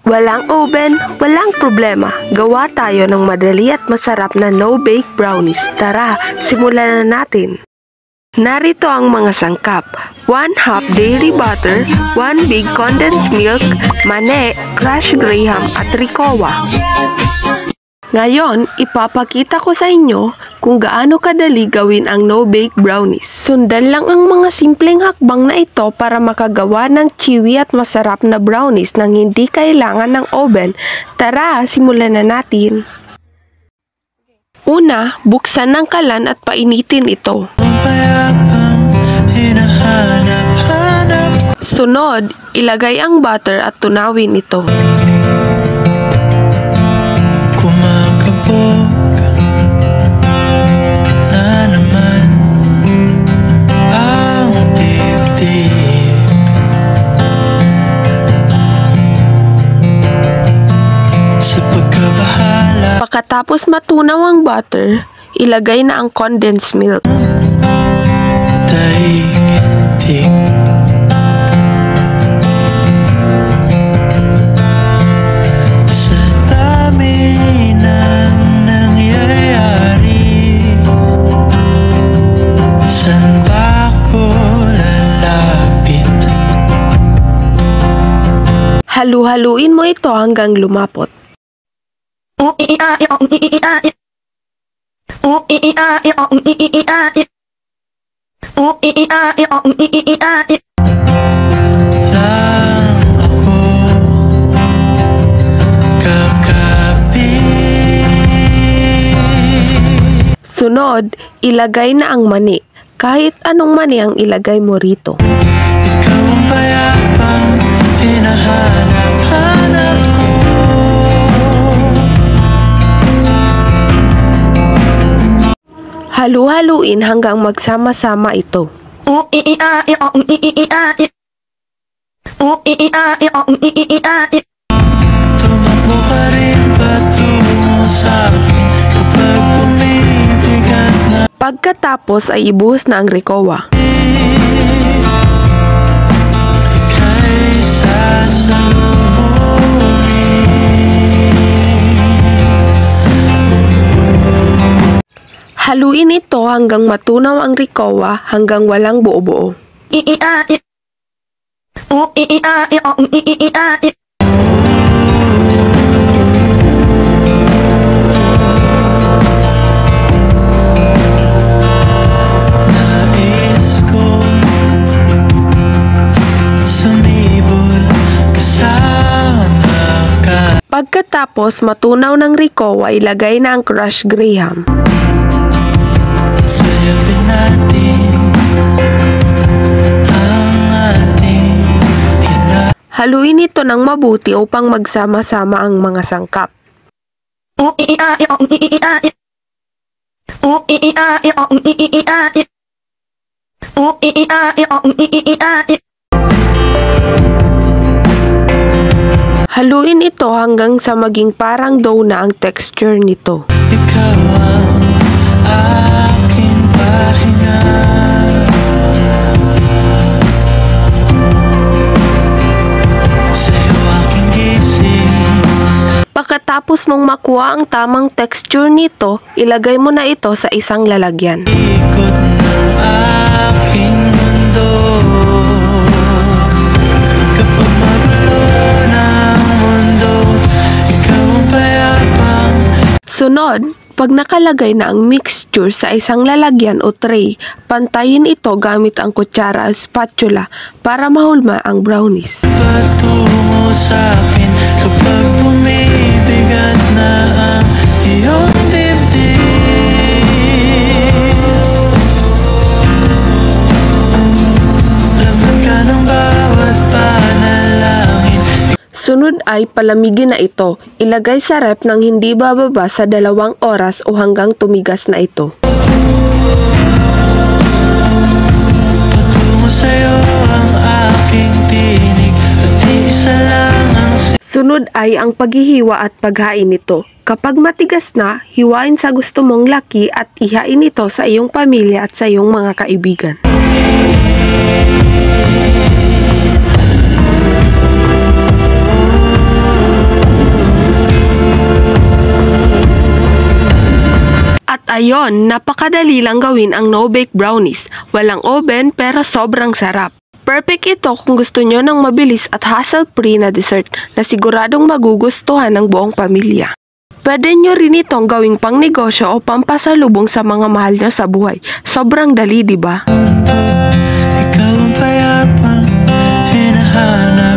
Walang oven, walang problema. Gawa tayo ng madali at masarap na no-bake brownies. Tara, simulan na natin. Narito ang mga sangkap. 1/2 dairy butter, 1 big condensed milk, mani, crushed graham at rikowa. Ngayon, ipapakita ko sa inyo kung gaano kadali gawin ang no-bake brownies. Sundan lang ang mga simpleng hakbang na ito para makagawa ng chewy at masarap na brownies nang hindi kailangan ng oven. Tara, simulan na natin. Una, buksan ng kalan at painitin ito. Sunod, ilagay ang butter at tunawin ito. Pagkatapos matunaw ang butter, ilagay na ang condensed milk. Sa dami ng nangyayari, saan ba ko lalapit? Halu-haluin mo ito hanggang lumapot. Lang ako kakapit. Sunod, ilagay na ang mani. Kahit anong mani ang ilagay mo rito. Ikaw ang payapang hinahanap-hanap ko. Halu-haluin hanggang magsama-sama ito. Tumakbo ka rin patungo sa akin kapag bumibigat na Pagkatapos ay ibuhos na ang rikowa. ika'y sasalubungin. Haluin ito hanggang matunaw ang rikowa hanggang walang buo-buo. Nais kong sumibol kasama ka. Pagkatapos matunaw ng rikowa, ilagay na ang crushed graham. Sayapin natin ang ating Haluin ito ng mabuti upang magsama-sama ang mga sangkap. Haluin ito hanggang sa maging parang dough na ang texture nito. ikaw ang aking pahinga. Sa'yo aking gising. Pagkatapos mong makuha ang tamang texture nito, ilagay mo na ito sa isang lalagyan. Ikot ng aking mundo. Kapag magulo ng mundo, ikaw ang payapang. Sunod, pag nakalagay na ang mixture sa isang lalagyan o tray, pantayin ito gamit ang kutsara o spatula para mahulma ang brownies. Patungo sa akin kapag bumibigat na ang iyong dibdib. Laman ka ng bawat panalangin. Sunod ay palamigin na ito. Ilagay sa ref nang hindi bababa sa 2 oras o hanggang tumigas na ito. Patungo sa'yo ang aking tinig at isa lang ang Sunod ay ang paghihiwa at paghain nito. Kapag matigas na, hiwain sa gusto mong laki at ihain ito sa iyong pamilya at sa iyong mga kaibigan. Ayon, napakadali lang gawin ang no-bake brownies. Walang oven pero sobrang sarap. Perfect ito kung gusto nyo ng mabilis at hassle-free na dessert na siguradong magugustuhan ng buong pamilya. Pwede nyo rin itong gawing pangnegosyo o pampasalubong sa mga mahal nyo sa buhay. Sobrang dali, di ba? Ikaw ang payapang hinahanap